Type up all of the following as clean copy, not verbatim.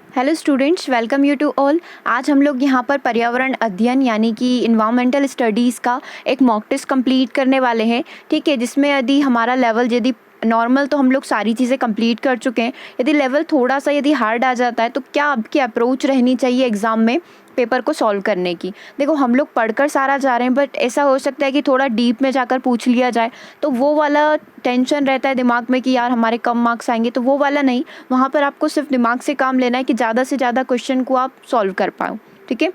Hello students, welcome you to all. आज हम लोग यहाँ पर पर्यावरण अध्ययन यानी कि इन्वायरमेंटल स्टडीज़ का एक मॉक टेस्ट कंप्लीट करने वाले हैं। ठीक है, जिसमें यदि हमारा लेवल यदि नॉर्मल तो हम लोग सारी चीज़ें कंप्लीट कर चुके हैं। यदि लेवल थोड़ा सा यदि हार्ड आ जाता है तो क्या आपकी अप्रोच रहनी चाहिए एग्ज़ाम में पेपर को सॉल्व करने की। देखो, हम लोग पढ़कर सारा जा रहे हैं, बट ऐसा हो सकता है कि थोड़ा डीप में जाकर पूछ लिया जाए, तो वो वाला टेंशन रहता है दिमाग में कि यार हमारे कम मार्क्स आएंगे। तो वो वाला नहीं, वहाँ पर आपको सिर्फ दिमाग से काम लेना है कि ज़्यादा से ज़्यादा क्वेश्चन को आप सॉल्व कर पाओ। ठीक है,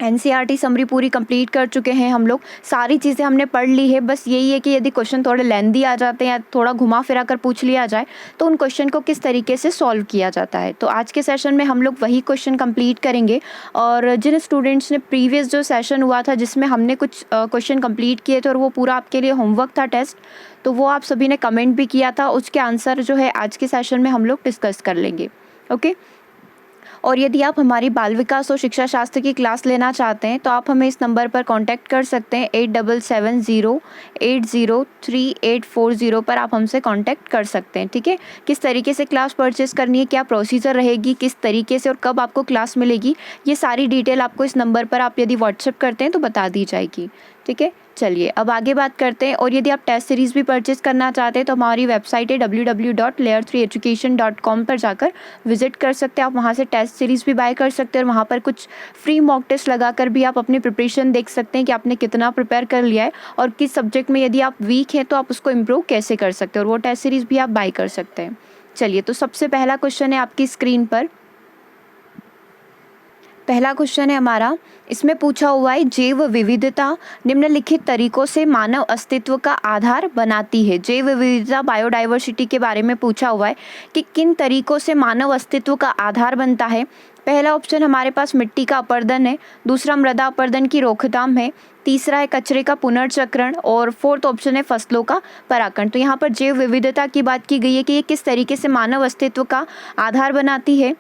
एनसीईआरटी समरी पूरी कंप्लीट कर चुके हैं हम लोग, सारी चीज़ें हमने पढ़ ली है। बस यही है कि यदि क्वेश्चन थोड़े लेंदी आ जाते हैं या थोड़ा घुमा फिरा कर पूछ लिया जाए तो उन क्वेश्चन को किस तरीके से सॉल्व किया जाता है। तो आज के सेशन में हम लोग वही क्वेश्चन कंप्लीट करेंगे। और जिन स्टूडेंट्स ने प्रीवियस जो सेशन हुआ था जिसमें हमने कुछ क्वेश्चन कंप्लीट किए थे और वो पूरा आपके लिए होमवर्क था, टेस्ट, तो वो आप सभी ने कमेंट भी किया था, उसके आंसर जो है आज के सेशन में हम लोग डिस्कस कर लेंगे। ओके, और यदि आप हमारी बाल विकास और शिक्षा शास्त्र की क्लास लेना चाहते हैं तो आप हमें इस नंबर पर कांटेक्ट कर सकते हैं। 8770803840 पर आप हमसे कांटेक्ट कर सकते हैं। ठीक है, किस तरीके से क्लास परचेज करनी है, क्या प्रोसीजर रहेगी, किस तरीके से और कब आपको क्लास मिलेगी, ये सारी डिटेल आपको इस नंबर पर आप यदि व्हाट्सएप करते हैं तो बता दी जाएगी। ठीक है, चलिए अब आगे बात करते हैं। और यदि आप टेस्ट सीरीज़ भी परचेज करना चाहते हैं तो हमारी वेबसाइट है www.layer3education.com पर जाकर विजिट कर सकते हैं। आप वहाँ से टेस्ट सीरीज़ भी बाय कर सकते हैं और वहाँ पर कुछ फ्री मॉक टेस्ट लगाकर भी आप अपनी प्रिपरेशन देख सकते हैं कि आपने कितना प्रिपेयर कर लिया है और किस सब्जेक्ट में यदि आप वीक हैं तो आप उसको इम्प्रूव कैसे कर सकते हैं, और वो टेस्ट सीरीज़ भी आप बाय कर सकते हैं। चलिए, तो सबसे पहला क्वेश्चन है आपकी स्क्रीन पर। पहला क्वेश्चन है हमारा, इसमें पूछा हुआ है जैव विविधता निम्नलिखित तरीकों से मानव अस्तित्व का आधार बनाती है। जैव विविधता, बायोडाइवर्सिटी के बारे में पूछा हुआ है कि किन तरीकों से मानव अस्तित्व का आधार बनता है। पहला ऑप्शन हमारे पास मिट्टी का अपरदन है, दूसरा मृदा अपरदन की रोकथाम है, तीसरा है कचरे का पुनर्चक्रण और फोर्थ ऑप्शन है फसलों का परागण। तो यहाँ पर जैव विविधता की बात की गई है कि ये किस तरीके से मानव अस्तित्व का आधार बनाती है।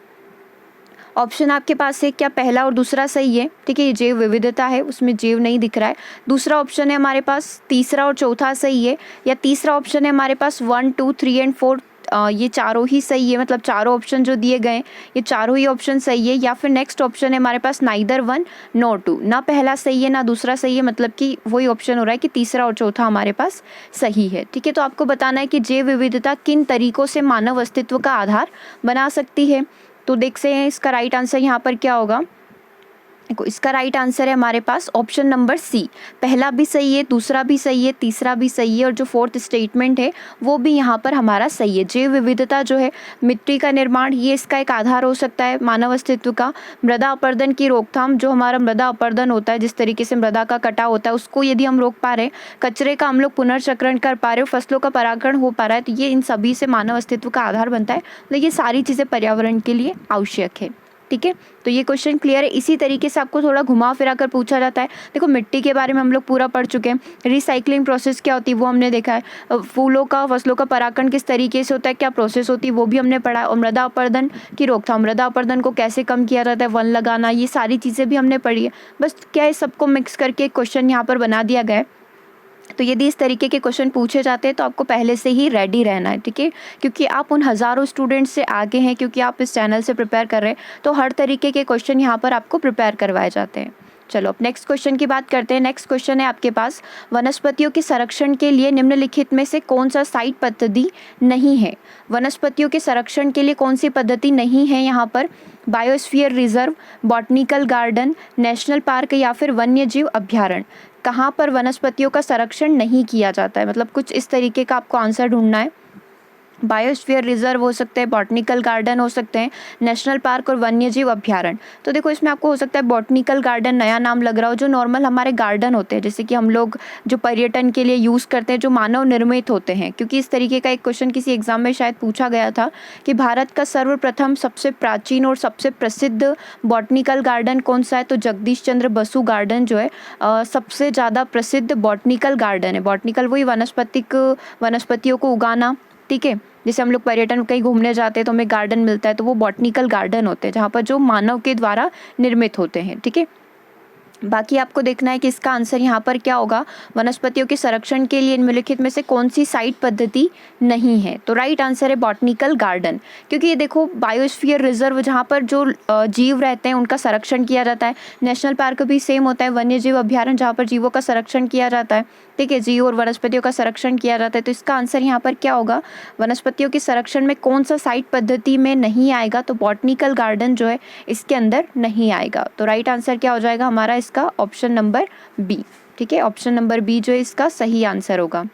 ऑप्शन आपके पास है, क्या पहला और दूसरा सही है? ठीक है, ये जैव विविधता है, उसमें जैव नहीं दिख रहा है। दूसरा ऑप्शन है हमारे पास तीसरा और चौथा सही है, या तीसरा ऑप्शन है हमारे पास 1, 2, 3 एंड 4, ये चारों ही सही है, मतलब चारों ऑप्शन जो दिए गए ये चारों ही ऑप्शन सही है। या फिर नेक्स्ट ऑप्शन है हमारे पास नाइदर 1 नॉर 2, ना पहला सही है ना दूसरा सही है, मतलब कि वही ऑप्शन हो रहा है कि तीसरा और चौथा हमारे पास सही है। ठीक है, तो आपको बताना है कि जैव विविधता किन तरीकों से मानव अस्तित्व का आधार बना सकती है। तो देख सकते हैं इसका राइट आंसर यहाँ पर क्या होगा। देखो, इसका राइट आंसर है हमारे पास ऑप्शन नंबर सी। पहला भी सही है, दूसरा भी सही है, तीसरा भी सही है और जो फोर्थ स्टेटमेंट है वो भी यहाँ पर हमारा सही है। जैव विविधता जो है, मिट्टी का निर्माण, ये इसका एक आधार हो सकता है मानव अस्तित्व का। मृदा अपरदन की रोकथाम, जो हमारा मृदा अपरदन होता है, जिस तरीके से मृदा का कटाव होता है उसको यदि हम रोक पा रहे हैं, कचरे का हम लोग पुनर्चक्रण कर पा रहे हो, फसलों का परागण हो पा रहा है, तो ये इन सभी से मानव अस्तित्व का आधार बनता है। तो ये सारी चीज़ें पर्यावरण के लिए आवश्यक है। ठीक है, तो ये क्वेश्चन क्लियर है। इसी तरीके से आपको थोड़ा घुमा फिरा कर पूछा जाता है। देखो, मिट्टी के बारे में हम लोग पूरा पढ़ चुके हैं, रिसाइकलिंग प्रोसेस क्या होती है वो हमने देखा है, फूलों का फसलों का परागण किस तरीके से होता है, क्या प्रोसेस होती है वो भी हमने पढ़ा है, और मृदा अपरदन की रोकथाम, मृदा अपरदन को कैसे कम किया जाता है, वन लगाना, ये सारी चीज़ें भी हमने पढ़ी है। बस क्या है, सबको मिक्स करके क्वेश्चन यहाँ पर बना दिया गया है। तो यदि इस तरीके के क्वेश्चन पूछे जाते हैं तो आपको पहले से ही रेडी रहना है। ठीक है, क्योंकि आप उन हज़ारों स्टूडेंट्स से आगे हैं, क्योंकि आप इस चैनल से प्रिपेयर कर रहे हैं, तो हर तरीके के क्वेश्चन यहाँ पर आपको प्रिपेयर करवाए जाते हैं। चलो अब नेक्स्ट क्वेश्चन की बात करते हैं। नेक्स्ट क्वेश्चन है आपके पास, वनस्पतियों के संरक्षण के लिए निम्नलिखित में से कौन सा साइट पद्धति नहीं है। वनस्पतियों के संरक्षण के लिए कौन सी पद्धति नहीं है यहाँ पर? Biosphere reserve, botanical garden, national park या फिर वन्य जीव अभ्यारण्य। कहाँ पर वनस्पतियों का संरक्षण नहीं किया जाता है, मतलब कुछ इस तरीके का आपको आंसर ढूंढना है। बायोस्फीयर रिजर्व हो सकते हैं, बॉटनिकल गार्डन हो सकते हैं, नेशनल पार्क और वन्यजीव अभ्यारण्य। तो देखो, इसमें आपको हो सकता है बॉटनिकल गार्डन नया नाम लग रहा हो, जो नॉर्मल हमारे गार्डन होते हैं, जैसे कि हम लोग जो पर्यटन के लिए यूज़ करते हैं, जो मानव निर्मित होते हैं। क्योंकि इस तरीके का एक क्वेश्चन किसी एग्जाम में शायद पूछा गया था कि भारत का सर्वप्रथम सबसे प्राचीन और सबसे प्रसिद्ध बॉटनिकल गार्डन कौन सा है, तो जगदीश चंद्र बसु गार्डन जो है सबसे ज़्यादा प्रसिद्ध बॉटनिकल गार्डन है। बॉटनिकल वही वनस्पतियों को उगाना। ठीक है, जैसे हम लोग पर्यटन कहीं घूमने जाते हैं तो हमें गार्डन मिलता है, तो वो बॉटनिकल गार्डन होते हैं जहाँ पर जो मानव के द्वारा निर्मित होते हैं। ठीक है, बाकी आपको देखना है कि इसका आंसर यहाँ पर क्या होगा। वनस्पतियों के संरक्षण के लिए निम्नलिखित में से कौन सी साइट पद्धति नहीं है। तो राइट आंसर है बॉटनिकल गार्डन, क्योंकि ये देखो बायोस्फीयर रिजर्व जहाँ पर जो जीव रहते हैं उनका संरक्षण किया जाता है। नेशनल पार्क भी सेम होता है, वन्य जीव अभ्यारण्य जहाँ पर जीवों का संरक्षण किया जाता है, ठीक है, जीव और वनस्पतियों का संरक्षण किया जाता है। तो इसका आंसर यहाँ पर क्या होगा, वनस्पतियों के संरक्षण में कौन सा साइट पद्धति में नहीं आएगा, तो बॉटनिकल गार्डन जो है इसके अंदर नहीं आएगा। तो राइट आंसर क्या हो जाएगा हमारा इसका, ऑप्शन नंबर बी, ठीक है, ऑप्शन नंबर बी जो है इसका सही आंसर होगा।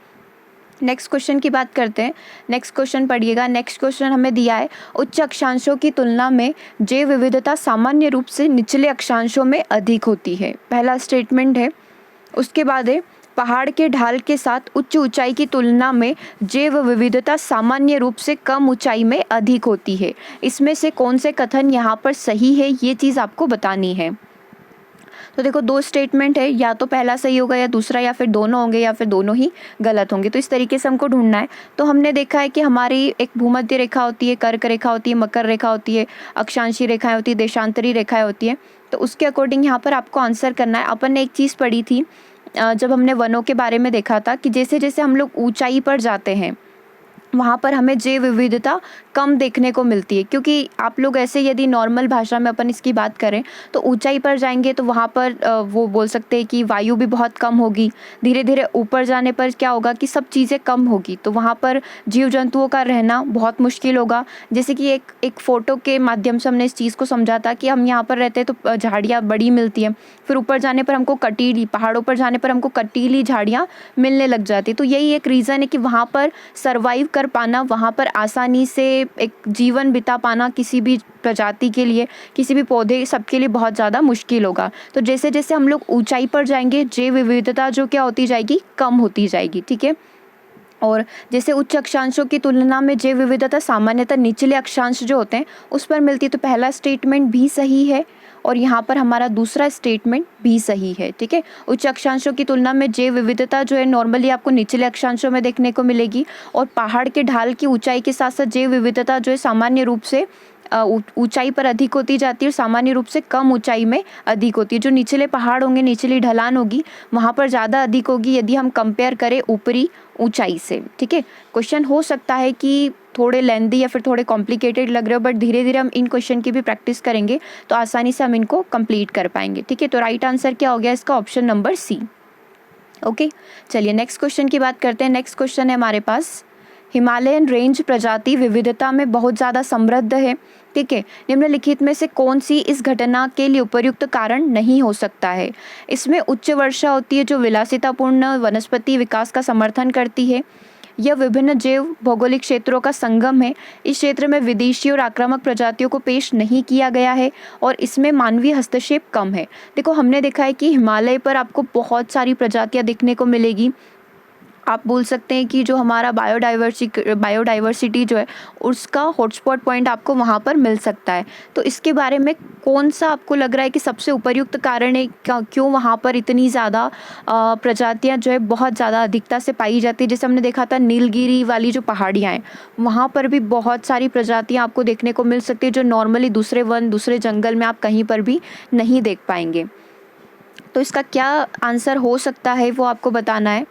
नेक्स्ट क्वेश्चन की बात करते हैं। नेक्स्ट क्वेश्चन पढ़िएगा। नेक्स्ट क्वेश्चन हमें दिया है, उच्च अक्षांशों की तुलना में जैव विविधता सामान्य रूप से निचले अक्षांशों में अधिक होती है। पहला स्टेटमेंट है। उसके बाद है, पहाड़ के ढाल के साथ उच्च ऊंचाई की तुलना में जैव विविधता सामान्य रूप से कम ऊंचाई में अधिक होती है। इसमें से कौन से कथन यहाँ पर सही है, ये चीज़ आपको बतानी है। तो देखो दो स्टेटमेंट है, या तो पहला सही होगा या दूसरा, या फिर दोनों होंगे या फिर दोनों ही गलत होंगे। तो इस तरीके से हमको ढूंढना है। तो हमने देखा है कि हमारी एक भूमध्य रेखा होती है, कर्क रेखा होती है, मकर रेखा होती है, अक्षांशी रेखाएं होती है, देशांतरी रेखाएं होती है। तो उसके अकॉर्डिंग यहाँ पर आपको आंसर करना है। अपन ने एक चीज़ पढ़ी थी जब हमने वनों के बारे में देखा था कि जैसे जैसे हम लोग ऊंचाई पर जाते हैं वहाँ पर हमें जैव विविधता कम देखने को मिलती है, क्योंकि आप लोग ऐसे यदि नॉर्मल भाषा में अपन इसकी बात करें तो ऊंचाई पर जाएंगे तो वहाँ पर वो बोल सकते हैं कि वायु भी बहुत कम होगी। धीरे धीरे ऊपर जाने पर क्या होगा कि सब चीज़ें कम होगी, तो वहाँ पर जीव जंतुओं का रहना बहुत मुश्किल होगा। जैसे कि एक फ़ोटो के माध्यम से हमने इस चीज़ को समझा था कि हम यहाँ पर रहते हैं तो झाड़ियाँ बड़ी मिलती हैं, फिर ऊपर जाने पर हमको कटीली, पहाड़ों पर जाने पर हमको कटीली झाड़ियाँ मिलने लग जाती। तो यही एक रीज़न है कि वहाँ पर सर्वाइव कर पाना, वहाँ पर आसानी से एक जीवन बिता पाना किसी भी प्रजाति के लिए, किसी भी पौधे, सबके लिए बहुत ज़्यादा मुश्किल होगा। तो जैसे जैसे हम लोग ऊंचाई पर जाएंगे जैव विविधता जो क्या होती जाएगी, कम होती जाएगी, ठीक है। और जैसे उच्च अक्षांशों की तुलना में जैव विविधता सामान्यतः निचले अक्षांश जो होते हैं उस पर मिलती है। तो पहला स्टेटमेंट भी सही है और यहाँ पर हमारा दूसरा स्टेटमेंट भी सही है, ठीक है। उच्च अक्षांशों की तुलना में जैव विविधता जो है नॉर्मली आपको निचले अक्षांशों में देखने को मिलेगी, और पहाड़ के ढाल की ऊंचाई के साथ साथ जैव विविधता जो है सामान्य रूप से ऊंचाई पर अधिक होती जाती है और सामान्य रूप से कम ऊंचाई में अधिक होती है। जो निचले पहाड़ होंगे, निचली ढलान होगी, वहाँ पर ज़्यादा अधिक होगी यदि हम कंपेयर करें ऊपरी ऊंचाई से, ठीक है। क्वेश्चन हो सकता है कि थोड़े लेंदी या फिर थोड़े कॉम्प्लिकेटेड लग रहे हो, बट धीरे धीरे हम इन क्वेश्चन की भी प्रैक्टिस करेंगे तो आसानी से हम इनको कंप्लीट कर पाएंगे, ठीक है। तो राइट आंसर क्या हो गया इसका, ऑप्शन नंबर सी। ओके, चलिए नेक्स्ट क्वेश्चन की बात करते हैं। नेक्स्ट क्वेश्चन है हमारे पास, हिमालयन रेंज प्रजाति विविधता में बहुत ज़्यादा समृद्ध है, ठीक है। निम्नलिखित में से कौन सी इस घटना के लिए उपयुक्त कारण नहीं हो सकता है। इसमें उच्च वर्षा होती है जो विलासितापूर्ण वनस्पति विकास का समर्थन करती है। यह विभिन्न जैव भौगोलिक क्षेत्रों का संगम है। इस क्षेत्र में विदेशी और आक्रामक प्रजातियों को पेश नहीं किया गया है और इसमें मानवीय हस्तक्षेप कम है। देखो हमने देखा है कि हिमालय पर आपको बहुत सारी प्रजातियां देखने को मिलेगी। आप बोल सकते हैं कि जो हमारा बायोडाइवर्सिटी जो है उसका हॉटस्पॉट पॉइंट आपको वहाँ पर मिल सकता है। तो इसके बारे में कौन सा आपको लग रहा है कि सबसे उपयुक्त कारण है, क्यों वहाँ पर इतनी ज़्यादा प्रजातियाँ जो है बहुत ज़्यादा अधिकता से पाई जाती है। जैसे हमने देखा था नीलगिरी वाली जो पहाड़ियाँ हैं वहाँ पर भी बहुत सारी प्रजातियाँ आपको देखने को मिल सकती है जो नॉर्मली दूसरे वन, दूसरे जंगल में आप कहीं पर भी नहीं देख पाएंगे। तो इसका क्या आंसर हो सकता है वो आपको बताना है।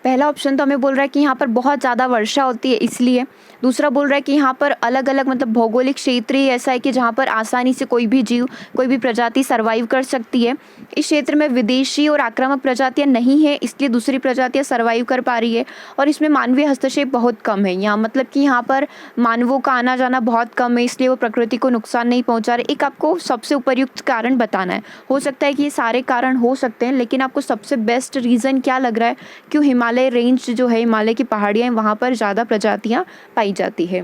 पहला ऑप्शन तो हमें बोल रहा है कि यहाँ पर बहुत ज़्यादा वर्षा होती है इसलिए। दूसरा बोल रहा है कि यहाँ पर अलग अलग मतलब भौगोलिक क्षेत्र ही ऐसा है कि जहाँ पर आसानी से कोई भी जीव, कोई भी प्रजाति सर्वाइव कर सकती है। इस क्षेत्र में विदेशी और आक्रामक प्रजातियाँ नहीं है इसलिए दूसरी प्रजातियाँ सर्वाइव कर पा रही है। और इसमें मानवीय हस्तक्षेप बहुत कम है, यहाँ मतलब कि यहाँ पर मानवों का आना जाना बहुत कम है इसलिए वो प्रकृति को नुकसान नहीं पहुँचा रहे। एक आपको सबसे उपयुक्त कारण बताना है। हो सकता है कि ये सारे कारण हो सकते हैं लेकिन आपको सबसे बेस्ट रीज़न क्या लग रहा है क्यों हिमालय रेंज जो है, हिमालय की पहाड़ियाँ, वहाँ पर ज़्यादा प्रजातियाँ पाई जाती है।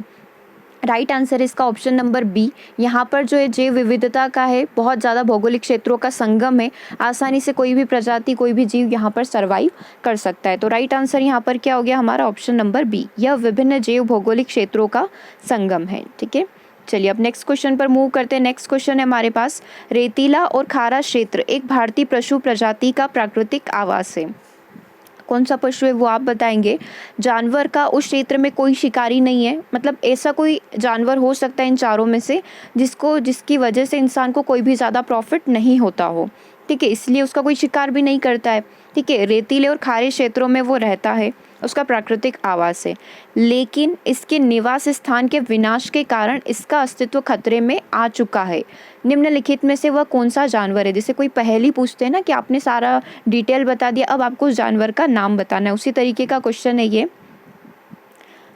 राइट आंसर है इसका ऑप्शन नंबर बी। यहाँ पर जो है जैव विविधता का है, बहुत ज़्यादा भौगोलिक क्षेत्रों का संगम है, आसानी से कोई भी प्रजाति, कोई भी जीव यहाँ पर सर्वाइव कर सकता है। तो राइट आंसर यहाँ पर क्या हो गया हमारा, ऑप्शन नंबर बी। यह विभिन्न जैव भौगोलिक क्षेत्रों का संगम है, ठीक है। चलिए अब नेक्स्ट क्वेश्चन पर मूव करते हैं। नेक्स्ट क्वेश्चन है हमारे पास, रेतीला और खारा क्षेत्र एक भारतीय पशु प्रजाति का प्राकृतिक आवास है। कौन सा पशु है वो आप बताएंगे। जानवर का उस क्षेत्र में कोई शिकारी नहीं है, मतलब ऐसा कोई जानवर हो सकता है इन चारों में से जिसकी वजह से इंसान को कोई भी ज़्यादा प्रॉफिट नहीं होता हो, ठीक है, इसलिए उसका कोई शिकार भी नहीं करता है, ठीक है। रेतीले और खारे क्षेत्रों में वो रहता है, उसका प्राकृतिक आवास है, लेकिन इसके निवास स्थान के विनाश के कारण इसका अस्तित्व खतरे में आ चुका है। निम्नलिखित में से वह कौन सा जानवर है। जैसे कोई पहेली पूछते हैं ना कि आपने सारा डिटेल बता दिया, अब आपको उस जानवर का नाम बताना है, उसी तरीके का क्वेश्चन है ये।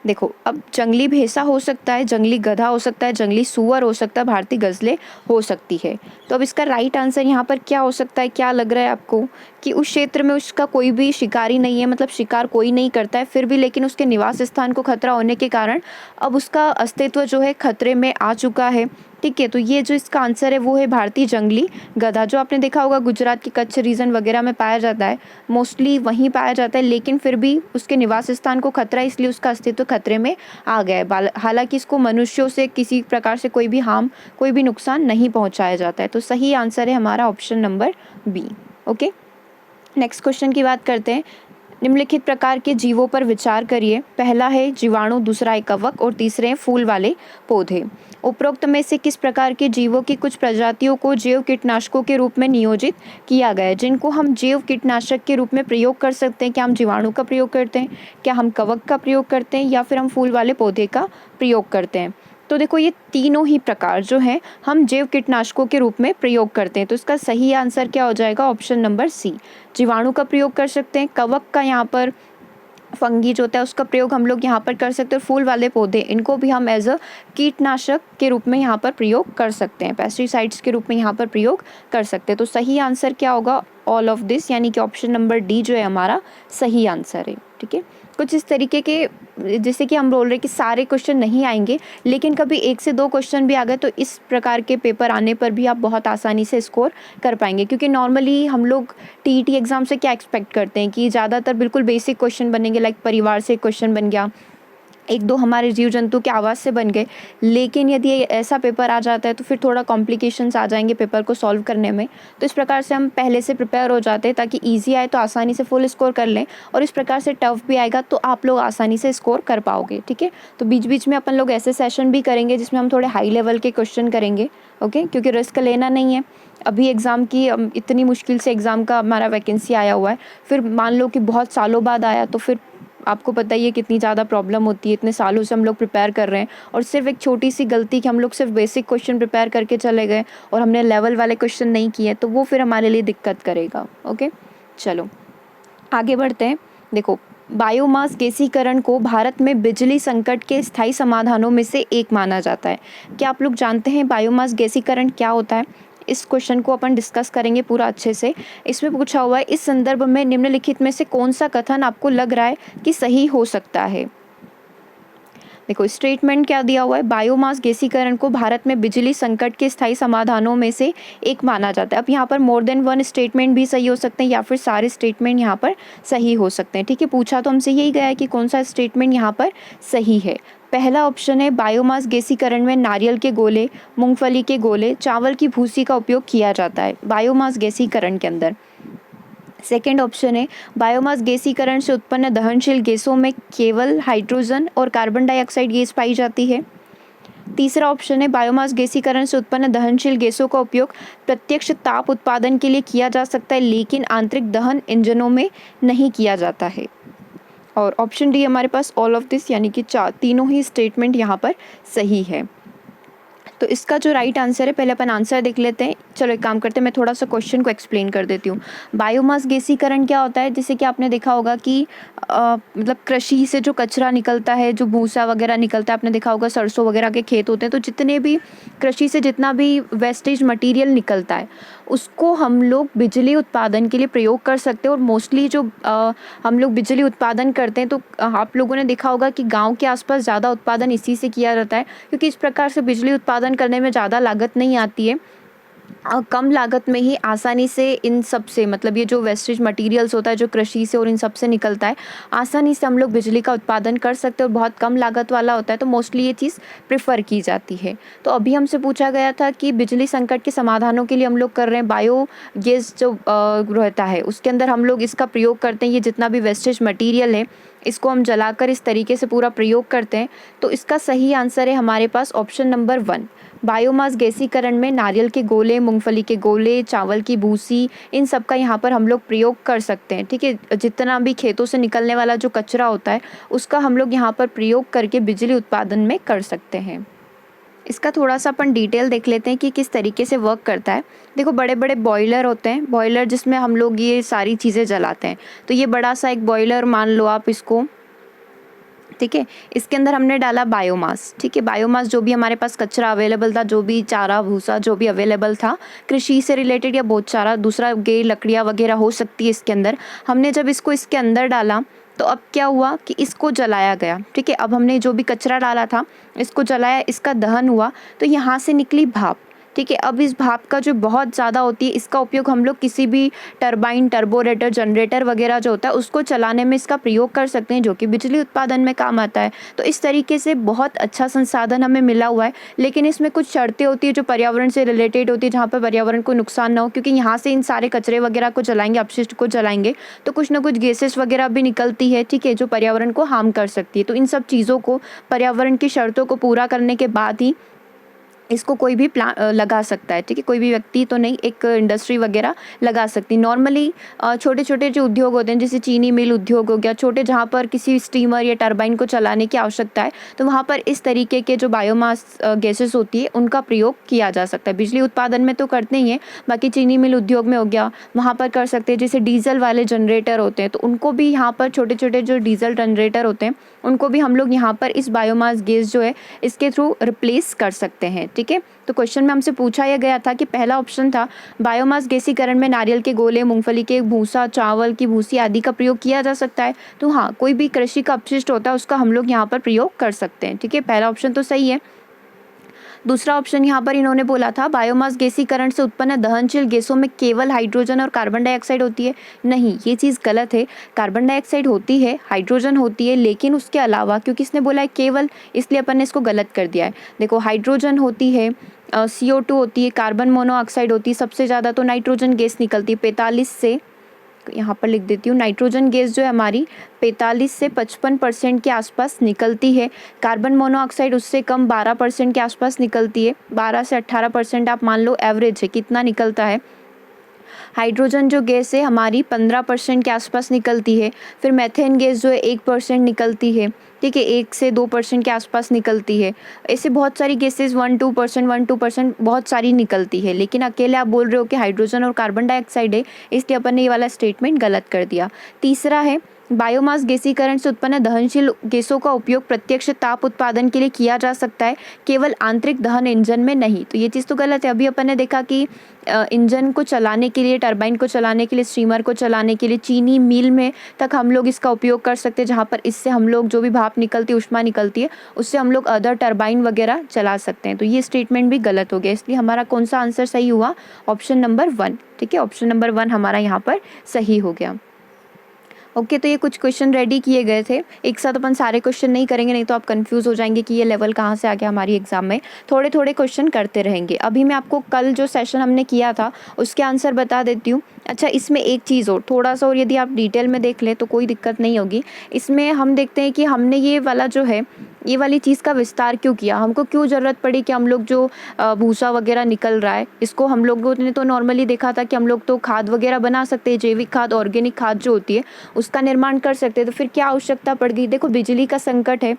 देखो, अब जंगली भैंसा हो सकता है, जंगली गधा हो सकता है, जंगली सूअर हो सकता है, भारतीय गजले हो सकती है। तो अब इसका राइट आंसर यहाँ पर क्या हो सकता है, क्या लग रहा है आपको कि उस क्षेत्र में उसका कोई भी शिकारी नहीं है, मतलब शिकार कोई नहीं करता है, फिर भी लेकिन उसके निवास स्थान को खतरा होने के कारण अब उसका अस्तित्व जो है खतरे में आ चुका है, ठीक है। तो ये जो इसका आंसर है वो है भारतीय जंगली गधा, जो आपने देखा होगा गुजरात के कच्छ रीजन वगैरह में पाया जाता है, मोस्टली वहीं पाया जाता है, लेकिन फिर भी उसके निवास स्थान को खतरा है, इसलिए उसका अस्तित्व खतरे में आ गया है। हालांकि इसको मनुष्यों से किसी प्रकार से कोई भी नुकसान नहीं पहुंचाया जाता है। तो सही आंसर है हमारा option number B. Okay, next question की बात करते हैं। निम्नलिखित प्रकार के जीवों पर विचार करिए। पहला है जीवाणु, दूसरा है कवक और तीसरे हैं फूल वाले पौधे। उपरोक्त में से किस प्रकार के जीवों की कुछ प्रजातियों को जैव कीटनाशकों के रूप में नियोजित किया गया है, जिनको हम जैव कीटनाशक के रूप में प्रयोग कर सकते हैं। क्या हम जीवाणु का प्रयोग करते हैं, क्या हम कवक का प्रयोग करते हैं, या फिर हम फूल वाले पौधे का प्रयोग करते हैं। तो देखो, ये तीनों ही प्रकार जो हैं हम जैव कीटनाशकों के रूप में प्रयोग करते हैं। तो इसका सही आंसर क्या हो जाएगा, ऑप्शन नंबर सी। जीवाणु का प्रयोग कर सकते हैं, कवक का यहाँ पर फंगी जो होता है उसका प्रयोग हम लोग यहाँ पर कर सकते हैं, फूल वाले पौधे इनको भी हम एज अ कीटनाशक के रूप में यहाँ पर प्रयोग कर सकते हैं, पेस्टिसाइड्स के रूप में यहाँ पर प्रयोग कर सकते हैं। तो सही आंसर क्या होगा, ऑल ऑफ दिस, यानी कि ऑप्शन नंबर डी जो है हमारा सही आंसर है, ठीक है। कुछ इस तरीके के, जैसे कि हम बोल रहे हैं कि सारे क्वेश्चन नहीं आएंगे, लेकिन कभी 1 से 2 क्वेश्चन भी आ गए तो इस प्रकार के पेपर आने पर भी आप बहुत आसानी से स्कोर कर पाएंगे। क्योंकि नॉर्मली हम लोग टीईटी एग्जाम से क्या एक्सपेक्ट करते हैं कि ज़्यादातर बिल्कुल बेसिक क्वेश्चन बनेंगे, लाइक परिवार से क्वेश्चन बन गया, 1-2 हमारे जीव जंतु के आवाज़ से बन गए। लेकिन यदि ऐसा पेपर आ जाता है तो फिर थोड़ा कॉम्प्लिकेशंस आ जाएंगे पेपर को सॉल्व करने में। तो इस प्रकार से हम पहले से प्रिपेयर हो जाते हैं ताकि ईजी आए तो आसानी से फुल स्कोर कर लें, और इस प्रकार से टफ भी आएगा तो आप लोग आसानी से स्कोर कर पाओगे, ठीक है। तो बीच बीच में अपन लोग ऐसे सेशन भी करेंगे जिसमें हम थोड़े हाई लेवल के क्वेश्चन करेंगे, ओके, क्योंकि रिस्क लेना नहीं है। अभी एग्ज़ाम की इतनी मुश्किल से एग्ज़ाम का हमारा वैकेंसी आया हुआ है, फिर मान लो कि बहुत सालों बाद आया तो फिर आपको पता ही है कितनी ज़्यादा प्रॉब्लम होती है। इतने सालों से हम लोग प्रिपेयर कर रहे हैं और सिर्फ एक छोटी सी गलती कि हम लोग सिर्फ बेसिक क्वेश्चन प्रिपेयर करके चले गए और हमने लेवल वाले क्वेश्चन नहीं किए, तो वो फिर हमारे लिए दिक्कत करेगा। ओके, चलो आगे बढ़ते हैं। देखो, बायोमास गैसीकरण को भारत में बिजली संकट के स्थायी समाधानों में से एक माना जाता है। क्या आप लोग जानते हैं बायोमास गैसीकरण क्या होता है? इस क्वेश्चन को अपन डिस्कस करेंगे पूरा अच्छे से। इसमें पूछा हुआ है, इस संदर्भ में निम्नलिखित में से कौन सा कथन आपको लग रहा है कि सही हो सकता है? देखो, स्टेटमेंट क्या दिया हुआ है, बायोमास गैसीकरण को भारत में बिजली संकट के स्थायी समाधानों में से एक माना जाता है। अब यहाँ पर मोर देन वन स्टेटमेंट भी सही हो सकते हैं या फिर सारे स्टेटमेंट यहाँ पर सही हो सकते हैं, ठीक है। पूछा तो हमसे यही गया है कि कौन सा स्टेटमेंट यहाँ पर सही है। पहला ऑप्शन है, बायोमास गैसीकरण में नारियल के गोले, मूंगफली के गोले, चावल की भूसी का उपयोग किया जाता है बायोमास गैसीकरण के अंदर। सेकेंड ऑप्शन है, बायोमास गैसीकरण से उत्पन्न दहनशील गैसों में केवल हाइड्रोजन और कार्बन डाइऑक्साइड गैस पाई जाती है। तीसरा ऑप्शन है, बायोमास गैसीकरण से उत्पन्न दहनशील गैसों का उपयोग प्रत्यक्ष ताप उत्पादन के लिए किया जा सकता है, लेकिन आंतरिक दहन इंजनों में नहीं किया जाता है। और ऑप्शन डी हमारे पास ऑल ऑफ दिस, यानी कि तीनों ही स्टेटमेंट यहाँ पर सही है। तो इसका जो राइट आंसर है, पहले अपन आंसर देख लेते हैं। चलो एक काम करते हैं, मैं थोड़ा सा क्वेश्चन को एक्सप्लेन कर देती हूँ। बायोमास गैसीकरण क्या होता है, जैसे कि आपने देखा होगा कि मतलब कृषि से जो कचरा निकलता है, जो भूसा वगैरह निकलता है, आपने देखा होगा सरसों वगैरह के खेत होते हैं, तो जितने भी कृषि से जितना भी वेस्टेज मटीरियल निकलता है उसको हम लोग बिजली उत्पादन के लिए प्रयोग कर सकते हैं। और मोस्टली जो हम लोग बिजली उत्पादन करते हैं, तो आप लोगों ने देखा होगा कि गाँव के आसपास ज़्यादा उत्पादन इसी से किया जाता है, क्योंकि इस प्रकार से बिजली उत्पादन करने में ज़्यादा लागत नहीं आती है कम लागत में ही आसानी से इन सब से, मतलब ये जो वेस्टेज मटेरियल्स होता है जो कृषि से और इन सब से निकलता है, आसानी से हम लोग बिजली का उत्पादन कर सकते हैं और बहुत कम लागत वाला होता है, तो मोस्टली ये चीज़ प्रेफर की जाती है। तो अभी हमसे पूछा गया था कि बिजली संकट के समाधानों के लिए हम लोग कर रहे हैं बायोगैस जो रहता है उसके अंदर हम लोग इसका प्रयोग करते हैं। ये जितना भी वेस्टेज मटीरियल है इसको हम जलाकर इस तरीके से पूरा प्रयोग करते हैं। तो इसका सही आंसर है हमारे पास ऑप्शन नंबर 1। बायोमास गैसीकरण में नारियल के गोले, मूंगफली के गोले, चावल की भूसी, इन सब का यहाँ पर हम लोग प्रयोग कर सकते हैं। ठीक है, जितना भी खेतों से निकलने वाला जो कचरा होता है उसका हम लोग यहाँ पर प्रयोग करके बिजली उत्पादन में कर सकते हैं। इसका थोड़ा सा अपन डिटेल देख लेते हैं कि किस तरीके से वर्क करता है। देखो, बड़े बड़े बॉयलर होते हैं, बॉयलर जिसमें हम लोग ये सारी चीज़ें जलाते हैं। तो ये बड़ा सा एक बॉयलर मान लो आप इसको, ठीक है। इसके अंदर हमने डाला बायोमास, ठीक है। बायोमास जो भी हमारे पास कचरा अवेलेबल था, जो भी चारा भूसा जो भी अवेलेबल था कृषि से रिलेटेड या बहुत सारा दूसरा गे लकड़ियाँ वगैरह हो सकती है इसके अंदर, हमने जब इसको इसके अंदर डाला तो अब क्या हुआ कि इसको जलाया गया। ठीक है, अब हमने जो भी कचरा डाला था इसको जलाया, इसका दहन हुआ तो यहाँ से निकली भाप। ठीक है, अब इस भाप का जो बहुत ज़्यादा होती है इसका उपयोग हम लोग किसी भी टरबाइन, टर्बोरेटर, जनरेटर वगैरह जो होता है उसको चलाने में इसका प्रयोग कर सकते हैं, जो कि बिजली उत्पादन में काम आता है। तो इस तरीके से बहुत अच्छा संसाधन हमें मिला हुआ है, लेकिन इसमें कुछ शर्तें होती है जो पर्यावरण से रिलेटेड होती है, जहाँ पर पर्यावरण को नुकसान ना हो, क्योंकि यहाँ से इन सारे कचरे वगैरह को जलाएंगे, अपशिष्ट को जलाएंगे तो कुछ ना कुछ गैसेस वगैरह भी निकलती है, ठीक है, जो पर्यावरण को हार्म कर सकती है। तो इन सब चीज़ों को, पर्यावरण की शर्तों को पूरा करने के बाद ही इसको कोई भी लगा सकता है। ठीक है, कोई भी व्यक्ति तो नहीं, एक इंडस्ट्री वगैरह लगा सकती। नॉर्मली छोटे छोटे जो उद्योग होते हैं, जैसे चीनी मिल उद्योग हो गया, छोटे जहाँ पर किसी स्टीमर या टरबाइन को चलाने की आवश्यकता है, तो वहाँ पर इस तरीके के जो बायोमास गैसेस होती है उनका प्रयोग किया जा सकता है। बिजली उत्पादन में तो करते ही हैं, बाकी चीनी मिल उद्योग में हो गया वहाँ पर कर सकते हैं। जैसे डीजल वाले जनरेटर होते हैं तो उनको भी यहाँ पर, छोटे छोटे जो डीजल जनरेटर होते हैं उनको भी हम लोग यहाँ पर इस बायोमास गैस जो है इसके थ्रू रिप्लेस कर सकते हैं। ठीक है, तो क्वेश्चन में हमसे पूछा यह गया था कि पहला ऑप्शन था बायोमास गैसीकरण में नारियल के गोले, मूंगफली के भूसा, चावल की भूसी आदि का प्रयोग किया जा सकता है। तो हाँ, कोई भी कृषि का अपशिष्ट होता है उसका हम लोग यहाँ पर प्रयोग कर सकते हैं। ठीक है, पहला ऑप्शन तो सही है। दूसरा ऑप्शन यहाँ पर इन्होंने बोला था बायोमास गैसीकरण से उत्पन्न दहनशील गैसों में केवल हाइड्रोजन और कार्बन डाइऑक्साइड होती है। नहीं, ये चीज़ गलत है। कार्बन डाइऑक्साइड होती है, हाइड्रोजन होती है, लेकिन उसके अलावा, क्योंकि इसने बोला है केवल, इसलिए अपन ने इसको गलत कर दिया है। देखो, हाइड्रोजन होती है, CO2 होती है, कार्बन मोनोऑक्साइड होती है, सबसे ज़्यादा तो नाइट्रोजन गैस निकलती है 45 से, यहाँ पर लिख देती हूँ, नाइट्रोजन गैस जो है हमारी 45 से 55% के आसपास निकलती है। कार्बन मोनोऑक्साइड उससे कम 12% के आसपास निकलती है। 12 से 18% आप मान लो एवरेज है कितना निकलता है। हाइड्रोजन जो गैस है हमारी 15% के आसपास निकलती है। फिर मेथेन गैस जो है 1% निकलती है। ठीक है, 1 से 2% के आसपास निकलती है। ऐसे बहुत सारी गैसेस 1-2% बहुत सारी निकलती है, लेकिन अकेले आप बोल रहे हो कि हाइड्रोजन और कार्बन डाइऑक्साइड है, इसलिए अपन ने ये वाला स्टेटमेंट गलत कर दिया। तीसरा है बायोमास गैसीकरण से उत्पन्न दहनशील गैसों का उपयोग प्रत्यक्ष ताप उत्पादन के लिए किया जा सकता है, केवल आंतरिक दहन इंजन में नहीं। तो ये चीज़ तो गलत है। अभी अपन ने देखा कि इंजन को चलाने के लिए, टरबाइन को चलाने के लिए, स्टीमर को चलाने के लिए, चीनी मिल में तक हम लोग इसका उपयोग कर सकते हैं, जहाँ पर इससे हम लोग जो भी भाप निकलती है, ऊष्मा निकलती है, उससे हम लोग अदर टरबाइन वगैरह चला सकते हैं। तो ये स्टेटमेंट भी गलत हो गया, इसलिए हमारा कौन सा आंसर सही हुआ? Option number 1। ठीक है, ऑप्शन नंबर 1 हमारा यहाँ पर सही हो गया। ओके, तो ये कुछ क्वेश्चन रेडी किए गए थे। एक साथ अपन सारे क्वेश्चन नहीं करेंगे, नहीं तो आप कंफ्यूज हो जाएंगे कि ये लेवल कहाँ से आ गया हमारी एग्जाम में। थोड़े थोड़े क्वेश्चन करते रहेंगे। अभी मैं आपको कल जो सेशन हमने किया था उसके आंसर बता देती हूँ। अच्छा, इसमें एक चीज़ और थोड़ा सा, और यदि आप डिटेल में देख लें तो कोई दिक्कत नहीं होगी। इसमें हम देखते हैं कि हमने ये वाला जो है, ये वाली चीज़ का विस्तार क्यों किया, हमको क्यों ज़रूरत पड़ी कि हम लोग जो भूसा वगैरह निकल रहा है इसको हम लोगों ने तो नॉर्मली देखा था कि हम लोग तो खाद वगैरह बना सकते हैं, जैविक खाद, ऑर्गेनिक खाद जो होती है उसका निर्माण कर सकते हैं। तो फिर क्या आवश्यकता पड़ गई? देखो, बिजली का संकट है,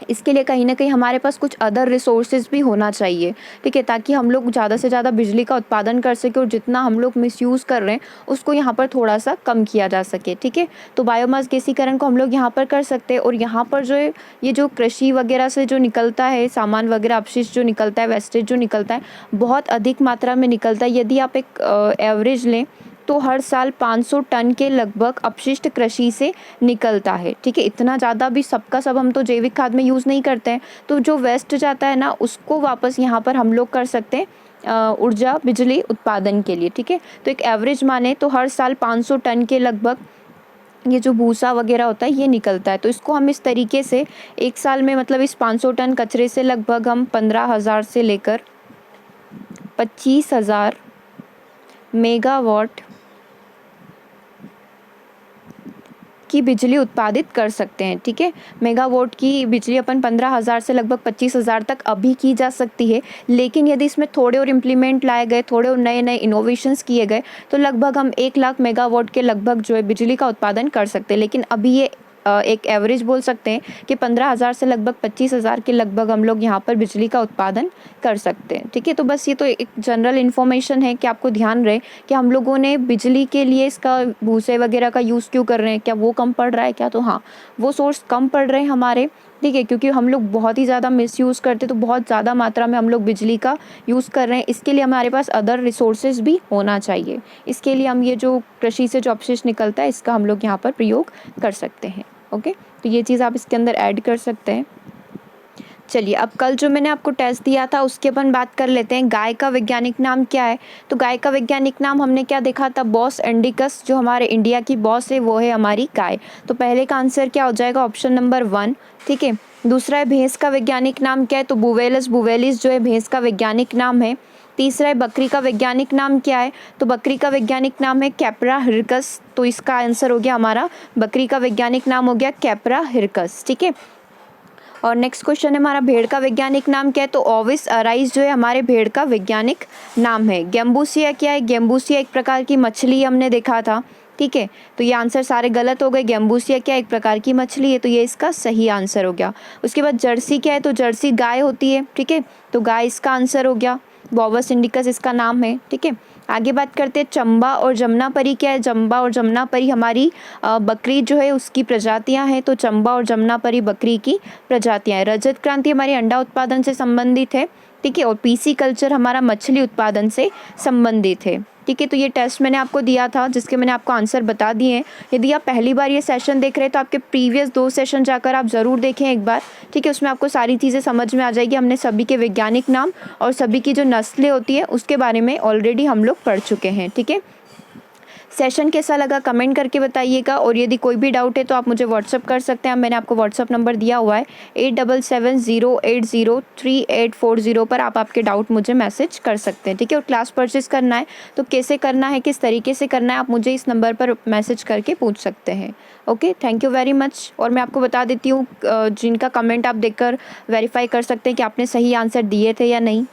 इसके लिए कहीं ना कहीं हमारे पास कुछ अदर रिसोर्सेज भी होना चाहिए। ठीक है, ताकि हम लोग ज़्यादा से ज़्यादा बिजली का उत्पादन कर सके और जितना हम लोग मिसयूज़ कर रहे हैं उसको यहाँ पर थोड़ा सा कम किया जा सके। ठीक है, तो बायोमास गैसीकरण को हम लोग यहाँ पर कर सकते हैं। और यहाँ पर जो है, ये जो कृषि वगैरह से जो निकलता है सामान वगैरह, अपशिष्ट जो निकलता है, वेस्टेज जो निकलता है, बहुत अधिक मात्रा में निकलता है। यदि आप एक एवरेज लें तो हर साल 500 टन के लगभग अपशिष्ट कृषि से निकलता है। ठीक है, इतना ज़्यादा भी सबका सब हम तो जैविक खाद में यूज़ नहीं करते हैं, तो जो वेस्ट जाता है ना उसको वापस यहाँ पर हम लोग कर सकते हैं ऊर्जा बिजली उत्पादन के लिए, ठीक है। तो एक एवरेज माने तो हर साल 500 टन के लगभग ये जो भूसा वगैरह होता है ये निकलता है। तो इसको हम इस तरीके से एक साल में मतलब इस 500 टन कचरे से लगभग हम 15,000 से लेकर 25,000 मेगावाट की बिजली उत्पादित कर सकते हैं, ठीक है। मेगावाट की बिजली अपन 15,000 से लगभग 25,000 तक अभी की जा सकती है, लेकिन यदि इसमें थोड़े और इम्प्लीमेंट लाए गए, थोड़े और नए नए इनोवेशंस किए गए तो लगभग हम 1 लाख मेगावाट के लगभग जो है बिजली का उत्पादन कर सकते हैं। लेकिन अभी ये एक एवरेज बोल सकते हैं कि 15,000 से लगभग 25,000 के लगभग हम लोग यहाँ पर बिजली का उत्पादन कर सकते हैं, ठीक है। तो बस ये तो एक जनरल इन्फॉर्मेशन है कि आपको ध्यान रहे कि हम लोगों ने बिजली के लिए इसका भूसे वगैरह का यूज़ क्यों कर रहे हैं, क्या वो कम पड़ रहा है क्या? तो हाँ, वो सोर्स कम पड़ रहे हैं हमारे, ठीक है, क्योंकि हम लोग बहुत ही ज़्यादा मिसयूज़ करते तो बहुत ज़्यादा मात्रा में हम लोग बिजली का यूज़ कर रहे हैं। इसके लिए हमारे पास अदर रिसोर्सेज भी होना चाहिए। इसके लिए हम ये जो कृषि से जो अवशिष्ट निकलता है इसका हम लोग यहाँ पर प्रयोग कर सकते हैं। ओके, तो ये चीज़ आप इसके अंदर ऐड कर सकते हैं। चलिए, अब कल जो मैंने आपको टेस्ट दिया था उसके अपन बात कर लेते हैं। गाय का वैज्ञानिक नाम क्या है? तो गाय का वैज्ञानिक नाम हमने क्या देखा था? Bos indicus. जो हमारे इंडिया की बॉस है वो है हमारी गाय। तो पहले का आंसर क्या हो जाएगा? ऑप्शन नंबर 1, ठीक है। दूसरा है भैंस का वैज्ञानिक नाम क्या है? तो बुवेलस बुवेलिस जो है भैंस का वैज्ञानिक नाम है। तीसरा है बकरी का वैज्ञानिक नाम क्या है? तो बकरी का वैज्ञानिक नाम है कैप्रा हिरकस। तो इसका आंसर हो गया हमारा, बकरी का वैज्ञानिक नाम हो गया कैप्रा हिरकस, ठीक है। और नेक्स्ट क्वेश्चन है हमारा, भेड़ का वैज्ञानिक नाम क्या है? तो ओविस अराइज जो है हमारे भेड़ का वैज्ञानिक नाम है। गेम्बूसिया क्या है? गेम्बूसिया एक प्रकार की मछली हमने देखा था, ठीक है। तो ये आंसर सारे गलत हो गए। गेम्बूसिया क्या एक प्रकार की मछली है, तो ये इसका सही आंसर हो गया। उसके बाद जर्सी क्या है? तो जर्सी गाय होती है, ठीक है। तो गाय इसका आंसर हो गया। बॉबस इंडिकस इसका नाम है, ठीक है। आगे बात करते हैं चंबा और जमुनापरी क्या है? चंबा और जमुनापरी हमारी बकरी जो है उसकी प्रजातियां हैं। तो चंबा और जमुनापरी बकरी की प्रजातियां हैं। रजत क्रांति हमारी अंडा उत्पादन से संबंधित है, ठीक है। और पीसी कल्चर हमारा मछली उत्पादन से संबंधित है, ठीक है। तो ये टेस्ट मैंने आपको दिया था जिसके मैंने आपको आंसर बता दिए हैं। यदि आप पहली बार ये सेशन देख रहे हैं तो आपके प्रीवियस 2 सेशन जाकर आप ज़रूर देखें एक बार, ठीक है। उसमें आपको सारी चीज़ें समझ में आ जाएगी। हमने सभी के वैज्ञानिक नाम और सभी की जो नस्लें होती है उसके बारे में ऑलरेडी हम लोग पढ़ चुके हैं, ठीक है। सेशन कैसा लगा कमेंट करके बताइएगा। और यदि कोई भी डाउट है तो आप मुझे व्हाट्सअप कर सकते हैं। मैंने आपको व्हाट्सअप नंबर दिया हुआ है 8770803840 पर आप आपके डाउट मुझे मैसेज कर सकते हैं, ठीक है। और क्लास परचेस करना है तो कैसे करना है, किस तरीके से करना है, आप मुझे इस नंबर पर मैसेज करके पूछ सकते हैं। Okay, thank you very much. और मैं आपको बता देती हूँ जिनका कमेंट आप देखकर वेरीफाई कर सकते हैं कि आपने सही आंसर दिए थे या नहीं।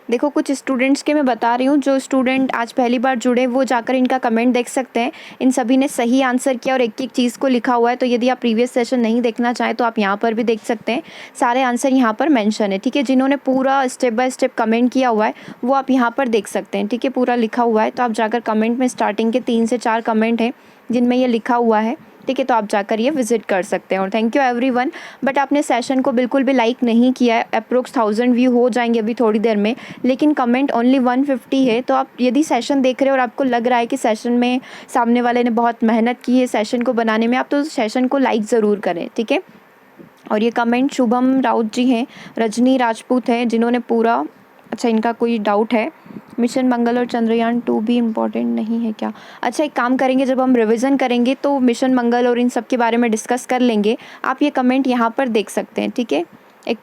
देखो, कुछ स्टूडेंट्स के मैं बता रही हूँ, जो स्टूडेंट आज पहली बार जुड़े वो जाकर इनका कमेंट देख सकते हैं। इन सभी ने सही आंसर किया और एक एक चीज़ को लिखा हुआ है। तो यदि आप प्रीवियस सेशन नहीं देखना चाहें तो आप यहाँ पर भी देख सकते हैं। सारे आंसर यहाँ पर मेंशन है, ठीक है। जिन्होंने पूरा स्टेप बाय स्टेप कमेंट किया हुआ है वो आप यहाँ पर देख सकते हैं, ठीक है। पूरा लिखा हुआ है। तो आप जाकर कमेंट में स्टार्टिंग के 3 से 4 कमेंट हैं जिनमें ये लिखा हुआ है, ठीक है। तो आप जाकर ये विजिट कर सकते हैं। और थैंक यू एवरीवन। बट आपने सेशन को बिल्कुल भी लाइक नहीं किया है। अप्रोक्स 1000 व्यू हो जाएंगे अभी थोड़ी देर में, लेकिन कमेंट ओनली 150 है। तो आप यदि सेशन देख रहे हो और आपको लग रहा है कि सेशन में सामने वाले ने बहुत मेहनत की है सेशन को बनाने में, आप तो सेशन को लाइक ज़रूर करें, ठीक है। और ये कमेंट शुभम राउत जी हैं, रजनी राजपूत हैं जिन्होंने पूरा, अच्छा इनका कोई डाउट है, मिशन मंगल और चंद्रयान 2 भी इम्पॉर्टेंट नहीं है क्या? अच्छा, एक काम करेंगे, जब हम रिवीजन करेंगे तो मिशन मंगल और इन सब के बारे में डिस्कस कर लेंगे। आप ये कमेंट यहाँ पर देख सकते हैं, ठीक है। एक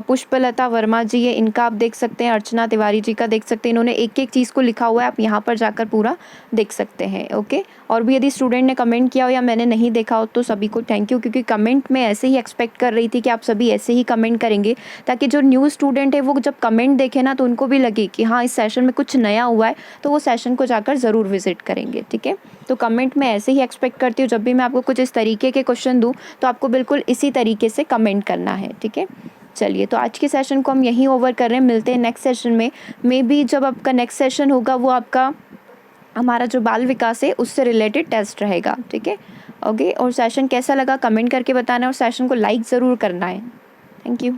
पुष्पलता वर्मा जी है, इनका आप देख सकते हैं। अर्चना तिवारी जी का देख सकते हैं। इन्होंने एक एक चीज़ को लिखा हुआ है, आप यहाँ पर जाकर पूरा देख सकते हैं, ओके। और भी यदि स्टूडेंट ने कमेंट किया हो या मैंने नहीं देखा हो तो सभी को थैंक यू, क्योंकि कमेंट में ऐसे ही एक्सपेक्ट कर रही थी कि आप सभी ऐसे ही कमेंट करेंगे, ताकि जो न्यू स्टूडेंट है वो जब कमेंट देखे ना तो उनको भी लगे कि हाँ इस सेशन में कुछ नया हुआ है, तो वो सेशन को जाकर ज़रूर विजिट करेंगे, ठीक है। तो कमेंट में ऐसे ही एक्सपेक्ट करती हूँ, जब भी मैं आपको कुछ इस तरीके के क्वेश्चन दूँ तो आपको बिल्कुल इसी तरीके से कमेंट करना है, ठीक है। चलिए, तो आज के सेशन को हम यहीं ओवर कर रहे हैं। मिलते हैं नेक्स्ट सेशन में। मे बी जब आपका नेक्स्ट सेशन होगा वो आपका हमारा जो बाल विकास है उससे रिलेटेड टेस्ट रहेगा, ठीक है, ओके। और सेशन कैसा लगा कमेंट करके बताना, और सेशन को लाइक ज़रूर करना है। Thank you.